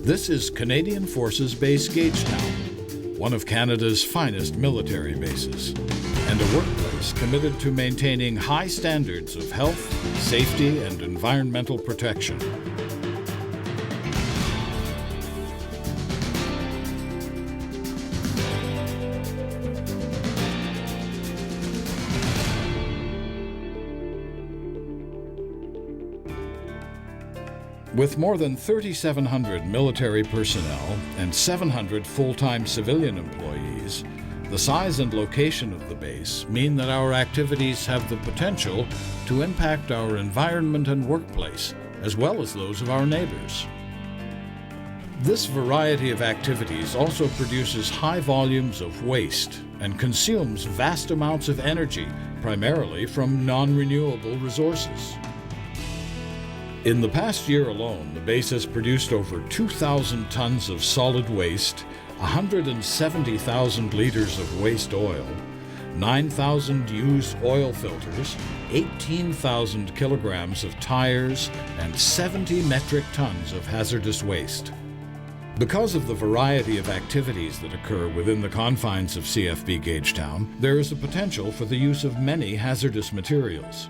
This is Canadian Forces Base Gagetown, one of Canada's finest military bases, and a workplace committed to maintaining high standards of health, safety, and environmental protection. With more than 3,700 military personnel and 700 full-time civilian employees, the size and location of the base mean that our activities have the potential to impact our environment and workplace, as well as those of our neighbors. This variety of activities also produces high volumes of waste and consumes vast amounts of energy, primarily from non-renewable resources. In the past year alone, the base has produced over 2,000 tons of solid waste, 170,000 liters of waste oil, 9,000 used oil filters, 18,000 kilograms of tires, and 70 metric tons of hazardous waste. Because of the variety of activities that occur within the confines of CFB Gagetown, there is a potential for the use of many hazardous materials.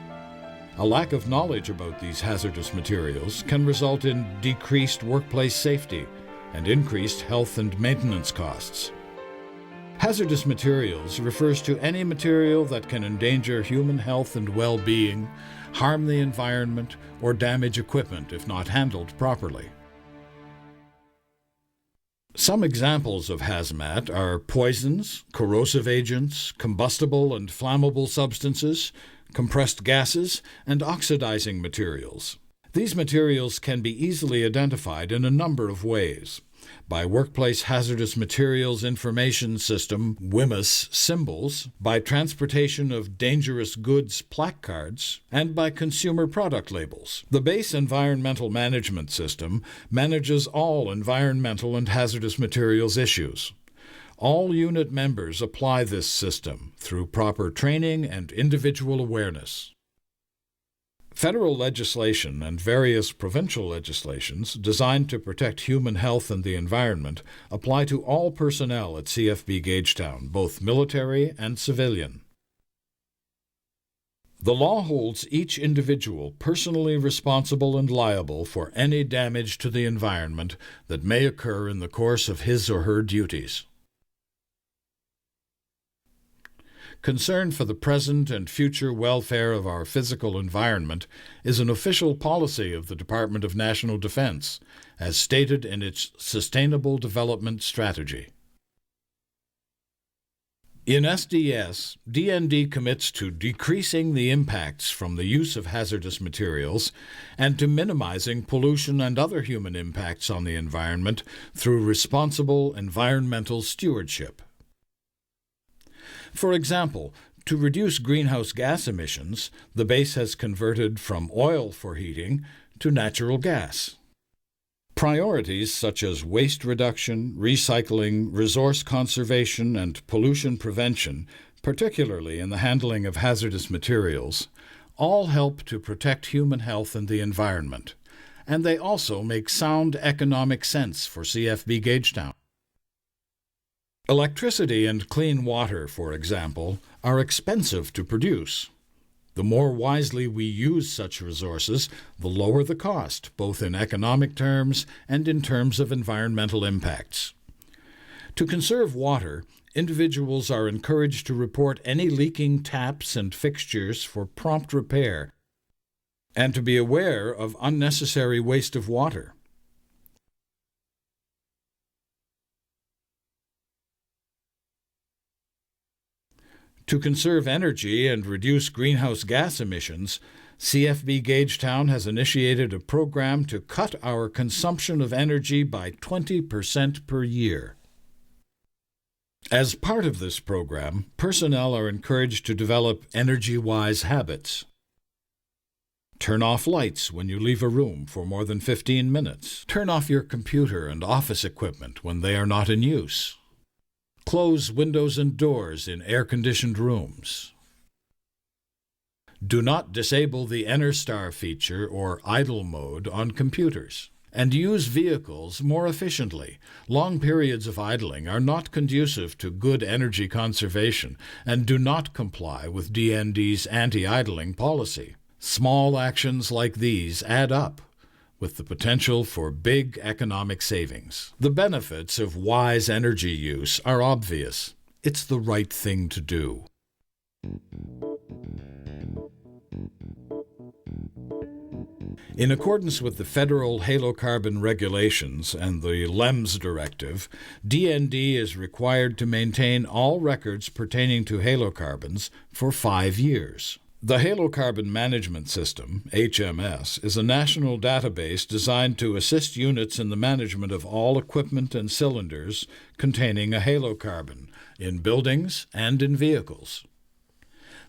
A lack of knowledge about these hazardous materials can result in decreased workplace safety and increased health and maintenance costs. Hazardous materials refers to any material that can endanger human health and well-being, harm the environment, or damage equipment if not handled properly. Some examples of hazmat are poisons, corrosive agents, combustible and flammable substances, compressed gases, and oxidizing materials. These materials can be easily identified in a number of ways: by Workplace Hazardous Materials Information System (WHMIS) symbols, by transportation of dangerous goods plaque cards, and by consumer product labels. The Base Environmental Management System manages all environmental and hazardous materials issues. All unit members apply this system through proper training and individual awareness. Federal legislation and various provincial legislations designed to protect human health and the environment apply to all personnel at CFB Gagetown, both military and civilian. The law holds each individual personally responsible and liable for any damage to the environment that may occur in the course of his or her duties. Concern for the present and future welfare of our physical environment is an official policy of the Department of National Defense, as stated in its Sustainable Development Strategy. In SDS, DND commits to decreasing the impacts from the use of hazardous materials and to minimizing pollution and other human impacts on the environment through responsible environmental stewardship. For example, to reduce greenhouse gas emissions, the base has converted from oil for heating to natural gas. Priorities such as waste reduction, recycling, resource conservation, and pollution prevention, particularly in the handling of hazardous materials, all help to protect human health and the environment, and they also make sound economic sense for CFB Gagetown. Electricity and clean water, for example, are expensive to produce. The more wisely we use such resources, the lower the cost, both in economic terms and in terms of environmental impacts. To conserve water, individuals are encouraged to report any leaking taps and fixtures for prompt repair, and to be aware of unnecessary waste of water. To conserve energy and reduce greenhouse gas emissions, CFB Gagetown has initiated a program to cut our consumption of energy by 20% per year. As part of this program, personnel are encouraged to develop energy-wise habits. Turn off lights when you leave a room for more than 15 minutes. Turn off your computer and office equipment when they are not in use. Close windows and doors in air-conditioned rooms. Do not disable the Enter Star feature or idle mode on computers. and use vehicles more efficiently. Long periods of idling are not conducive to good energy conservation and do not comply with DND's anti-idling policy. Small actions like these add up, with the potential for big economic savings. The benefits of wise energy use are obvious. It's the right thing to do. In accordance with the federal halocarbon regulations and the LEMS directive, DND is required to maintain all records pertaining to halocarbons for 5 years. The Halocarbon Management System, HMS, is a national database designed to assist units in the management of all equipment and cylinders containing a halocarbon in buildings and in vehicles.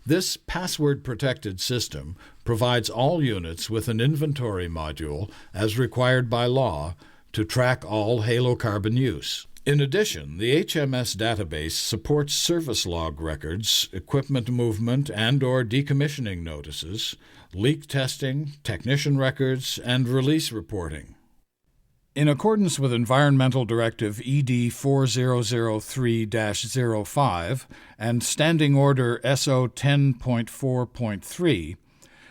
This password-protected system provides all units with an inventory module, as required by law, to track all halocarbon use. In addition, the HMS database supports service log records, equipment movement and/or decommissioning notices, leak testing, technician records, and release reporting. In accordance with Environmental Directive ED 4003-05 and Standing Order SO 10.4.3,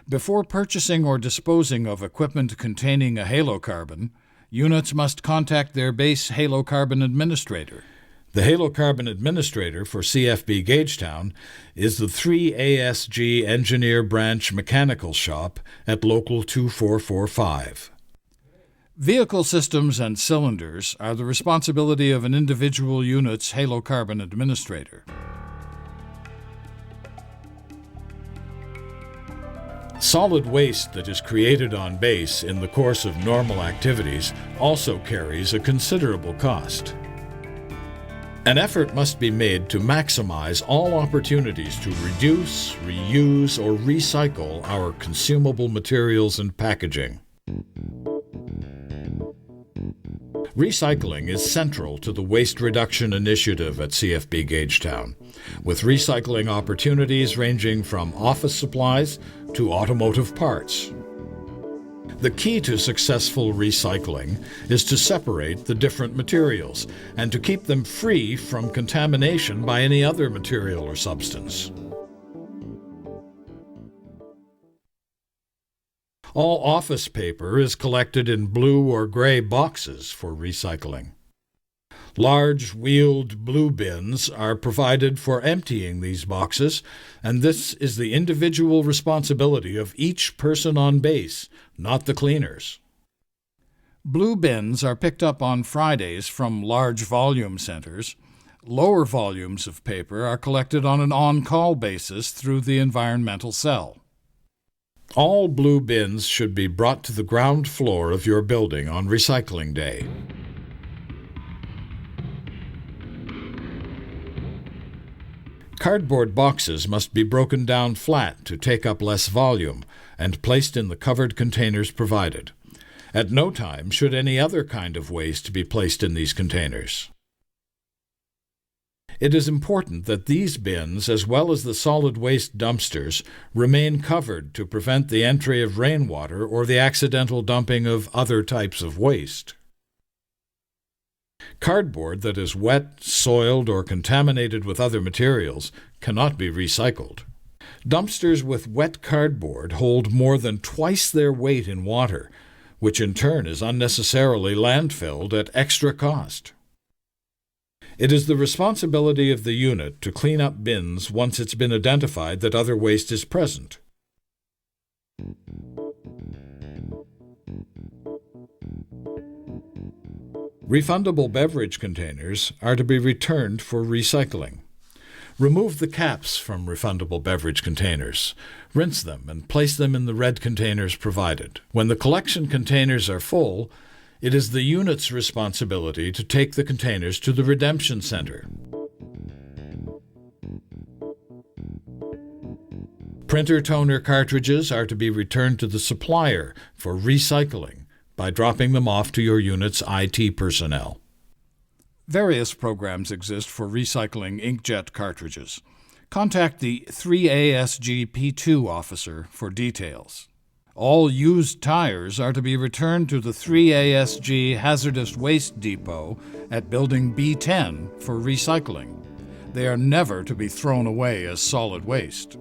before purchasing or disposing of equipment containing a halocarbon, units must contact their base halocarbon administrator. The halocarbon administrator for CFB Gagetown is the 3ASG Engineer Branch Mechanical Shop at Local 2445. Vehicle systems and cylinders are the responsibility of an individual unit's halocarbon administrator. Solid waste that is created on base in the course of normal activities also carries a considerable cost. An effort must be made to maximize all opportunities to reduce, reuse, or recycle our consumable materials and packaging. Recycling is central to the waste reduction initiative at CFB Gagetown, with recycling opportunities ranging from office supplies to automotive parts. The key to successful recycling is to separate the different materials and to keep them free from contamination by any other material or substance. All office paper is collected in blue or gray boxes for recycling. Large wheeled blue bins are provided for emptying these boxes, and this is the individual responsibility of each person on base, not the cleaners. Blue bins are picked up on Fridays from large volume centers. Lower volumes of paper are collected on an on-call basis through the environmental cell. All blue bins should be brought to the ground floor of your building on recycling day. Cardboard boxes must be broken down flat to take up less volume and placed in the covered containers provided. At no time should any other kind of waste be placed in these containers. It is important that these bins, as well as the solid waste dumpsters, remain covered to prevent the entry of rainwater or the accidental dumping of other types of waste. Cardboard that is wet, soiled, or contaminated with other materials cannot be recycled. Dumpsters with wet cardboard hold more than twice their weight in water, which in turn is unnecessarily landfilled at extra cost. It is the responsibility of the unit to clean up bins once it's been identified that other waste is present. Refundable beverage containers are to be returned for recycling. Remove the caps from refundable beverage containers. Rinse them and place them in the red containers provided. When the collection containers are full, it is the unit's responsibility to take the containers to the redemption center. Printer toner cartridges are to be returned to the supplier for recycling by dropping them off to your unit's IT personnel. Various programs exist for recycling inkjet cartridges. Contact the 3ASG P2 officer for details. All used tires are to be returned to the 3ASG Hazardous Waste Depot at Building B10 for recycling. They are never to be thrown away as solid waste.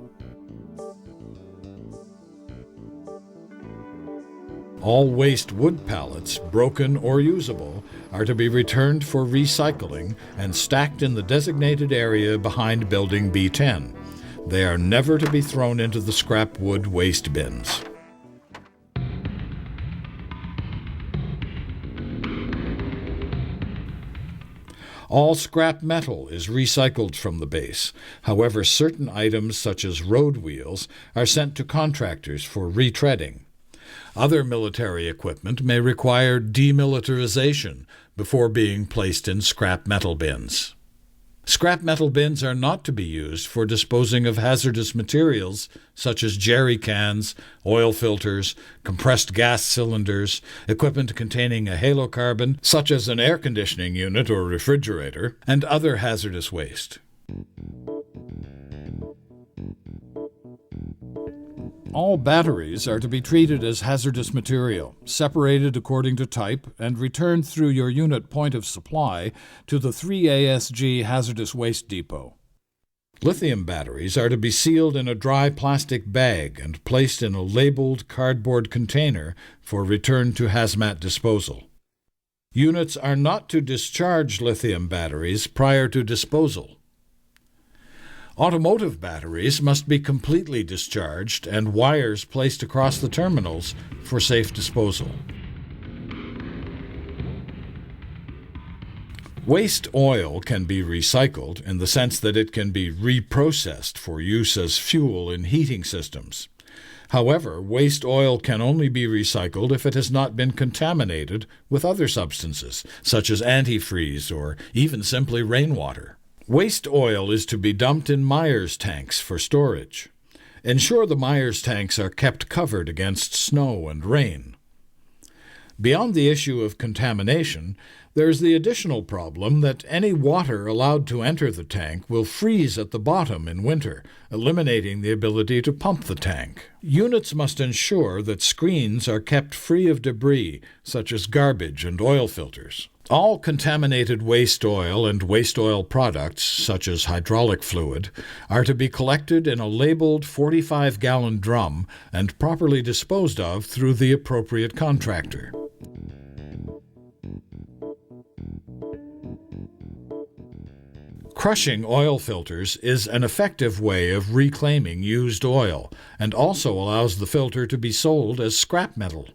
All waste wood pallets, broken or usable, are to be returned for recycling and stacked in the designated area behind Building B10. They are never to be thrown into the scrap wood waste bins. All scrap metal is recycled from the base. However, certain items such as road wheels are sent to contractors for retreading. Other military equipment may require demilitarization before being placed in scrap metal bins. Scrap metal bins are not to be used for disposing of hazardous materials such as jerry cans, oil filters, compressed gas cylinders, equipment containing a halocarbon such as an air conditioning unit or refrigerator, and other hazardous waste. All batteries are to be treated as hazardous material, separated according to type, and returned through your unit point of supply to the 3ASG Hazardous Waste Depot. Lithium batteries are to be sealed in a dry plastic bag and placed in a labeled cardboard container for return to hazmat disposal. Units are not to discharge lithium batteries prior to disposal. Automotive batteries must be completely discharged and wires placed across the terminals for safe disposal. Waste oil can be recycled in the sense that it can be reprocessed for use as fuel in heating systems. However, waste oil can only be recycled if it has not been contaminated with other substances, such as antifreeze or even simply rainwater. Waste oil is to be dumped in Myers tanks for storage. Ensure the Myers tanks are kept covered against snow and rain. Beyond the issue of contamination, there is the additional problem that any water allowed to enter the tank will freeze at the bottom in winter, eliminating the ability to pump the tank. Units must ensure that screens are kept free of debris, such as garbage and oil filters. All contaminated waste oil and waste oil products, such as hydraulic fluid, are to be collected in a labeled 45-gallon drum and properly disposed of through the appropriate contractor. Crushing oil filters is an effective way of reclaiming used oil and also allows the filter to be sold as scrap metal.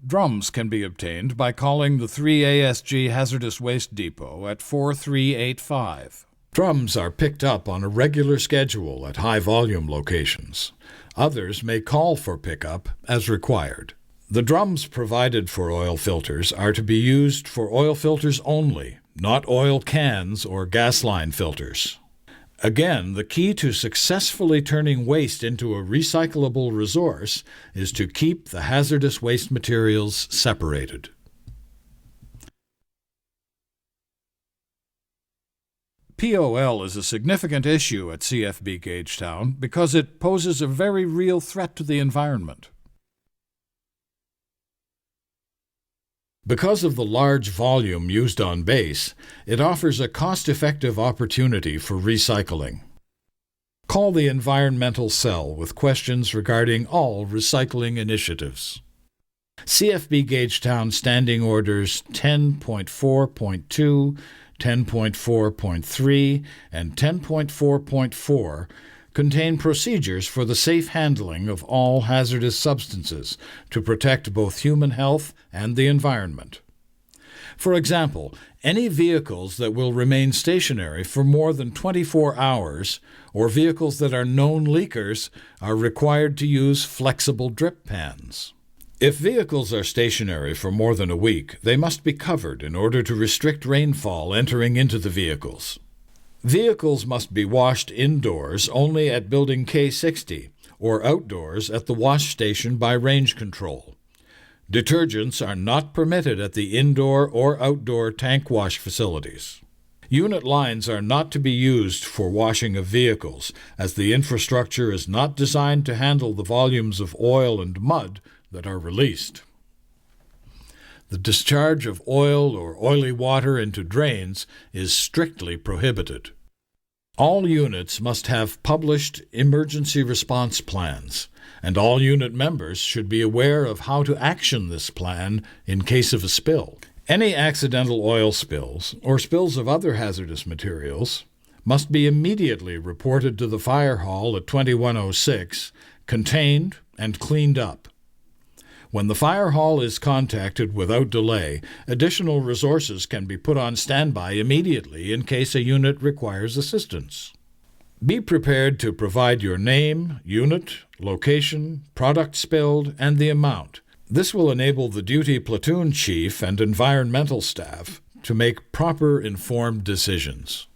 Drums can be obtained by calling the 3ASG Hazardous Waste Depot at 4385. Drums are picked up on a regular schedule at high-volume locations. Others may call for pickup as required. The drums provided for oil filters are to be used for oil filters only, not oil cans or gas line filters. Again, the key to successfully turning waste into a recyclable resource is to keep the hazardous waste materials separated. POL is a significant issue at CFB Gagetown because it poses a very real threat to the environment. Because of the large volume used on base, it offers a cost-effective opportunity for recycling. Call the environmental cell with questions regarding all recycling initiatives. CFB Gagetown Standing Orders 10.4.2, 10.4.3, and 10.4.4 contain procedures for the safe handling of all hazardous substances to protect both human health and the environment. For example, any vehicles that will remain stationary for more than 24 hours or vehicles that are known leakers are required to use flexible drip pans. If vehicles are stationary for more than a week, they must be covered in order to restrict rainfall entering into the vehicles. Vehicles must be washed indoors only at Building K60 or outdoors at the wash station by range control. Detergents are not permitted at the indoor or outdoor tank wash facilities. Unit lines are not to be used for washing of vehicles, as the infrastructure is not designed to handle the volumes of oil and mud that are released. The discharge of oil or oily water into drains is strictly prohibited. All units must have published emergency response plans, and all unit members should be aware of how to action this plan in case of a spill. Any accidental oil spills, or spills of other hazardous materials, must be immediately reported to the fire hall at 2106, contained and cleaned up. When the fire hall is contacted without delay, additional resources can be put on standby immediately in case a unit requires assistance. Be prepared to provide your name, unit, location, product spilled, and the amount. This will enable the duty platoon chief and environmental staff to make proper informed decisions.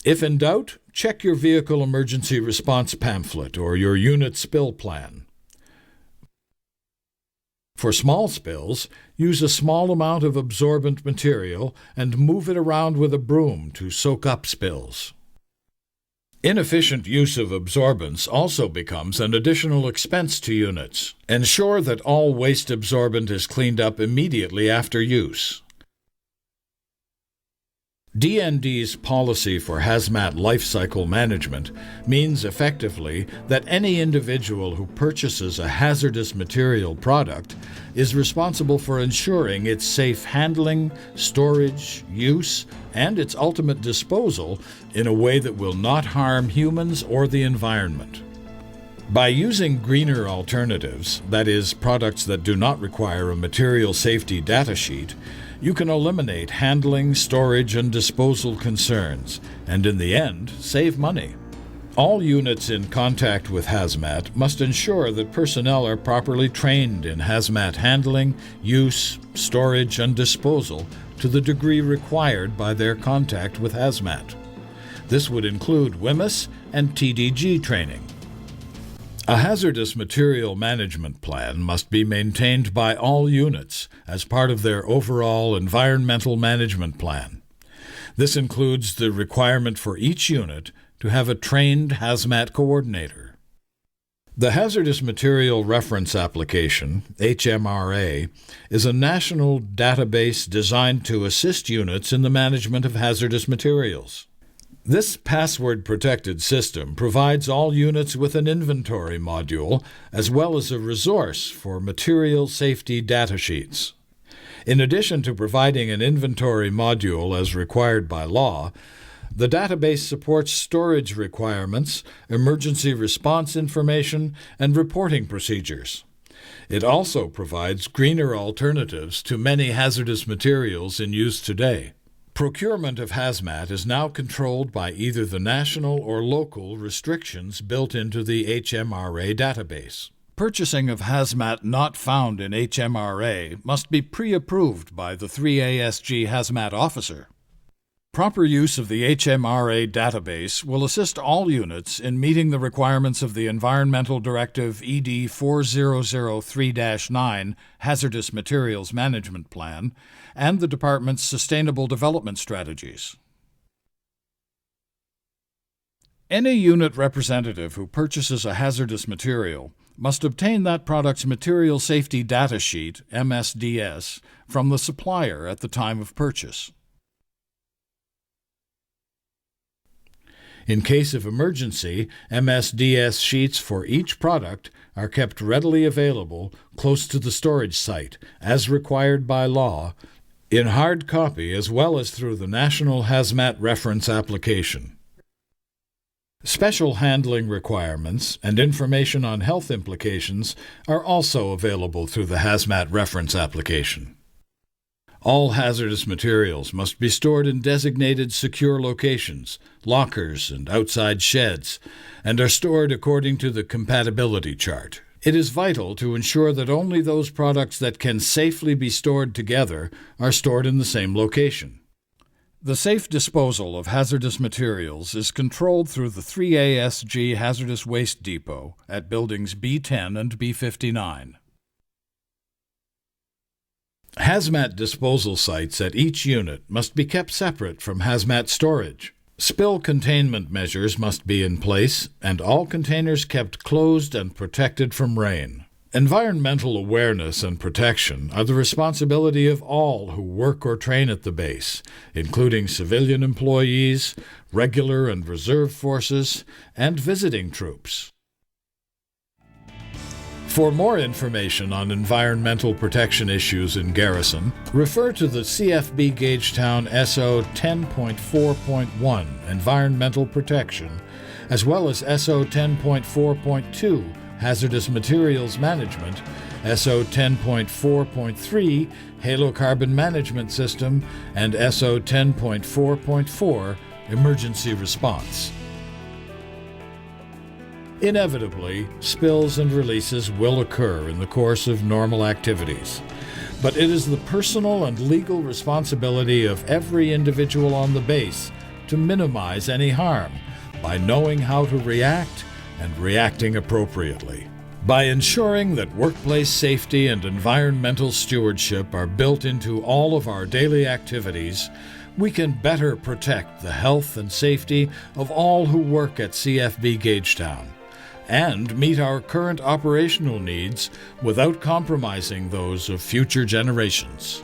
If in doubt, check your vehicle emergency response pamphlet or your unit spill plan. For small spills, use a small amount of absorbent material and move it around with a broom to soak up spills. Inefficient use of absorbents also becomes an additional expense to units. Ensure that all waste absorbent is cleaned up immediately after use. DND's policy for hazmat life cycle management means effectively that any individual who purchases a hazardous material product is responsible for ensuring its safe handling, storage, use, and its ultimate disposal in a way that will not harm humans or the environment. By using greener alternatives, that is, products that do not require a material safety data sheet, you can eliminate handling, storage, and disposal concerns, and in the end, save money. All units in contact with hazmat must ensure that personnel are properly trained in hazmat handling, use, storage, and disposal to the degree required by their contact with hazmat. This would include WMIS and TDG training. A hazardous material management plan must be maintained by all units as part of their overall environmental management plan. This includes the requirement for each unit to have a trained hazmat coordinator. The Hazardous Material Reference Application, HMRA, is a national database designed to assist units in the management of hazardous materials. This password-protected system provides all units with an inventory module as well as a resource for material safety data sheets. In addition to providing an inventory module as required by law, the database supports storage requirements, emergency response information, and reporting procedures. It also provides greener alternatives to many hazardous materials in use today. Procurement of hazmat is now controlled by either the national or local restrictions built into the HMRA database. Purchasing of hazmat not found in HMRA must be pre-approved by the 3ASG hazmat officer. Proper use of the HMRA database will assist all units in meeting the requirements of the Environmental Directive ED 4003-9 Hazardous Materials Management Plan and the Department's Sustainable Development Strategies. Any unit representative who purchases a hazardous material must obtain that product's Material Safety Data Sheet, MSDS, from the supplier at the time of purchase. In case of emergency, MSDS sheets for each product are kept readily available close to the storage site, as required by law, in hard copy as well as through the National Hazmat Reference Application. Special handling requirements and information on health implications are also available through the Hazmat Reference Application. All hazardous materials must be stored in designated secure locations, lockers, and outside sheds, and are stored according to the compatibility chart. It is vital to ensure that only those products that can safely be stored together are stored in the same location. The safe disposal of hazardous materials is controlled through the 3ASG Hazardous Waste Depot at buildings B10 and B59. Hazmat disposal sites at each unit must be kept separate from hazmat storage. Spill containment measures must be in place, and all containers kept closed and protected from rain. Environmental awareness and protection are the responsibility of all who work or train at the base, including civilian employees, regular and reserve forces, and visiting troops. For more information on environmental protection issues in Garrison, refer to the CFB Gagetown SO 10.4.1 Environmental Protection, as well as SO 10.4.2 Hazardous Materials Management, SO 10.4.3 Halocarbon Management System, and SO 10.4.4 Emergency Response. Inevitably, spills and releases will occur in the course of normal activities, but it is the personal and legal responsibility of every individual on the base to minimize any harm by knowing how to react and reacting appropriately. By ensuring that workplace safety and environmental stewardship are built into all of our daily activities, we can better protect the health and safety of all who work at CFB Gagetown, and meet our current operational needs without compromising those of future generations.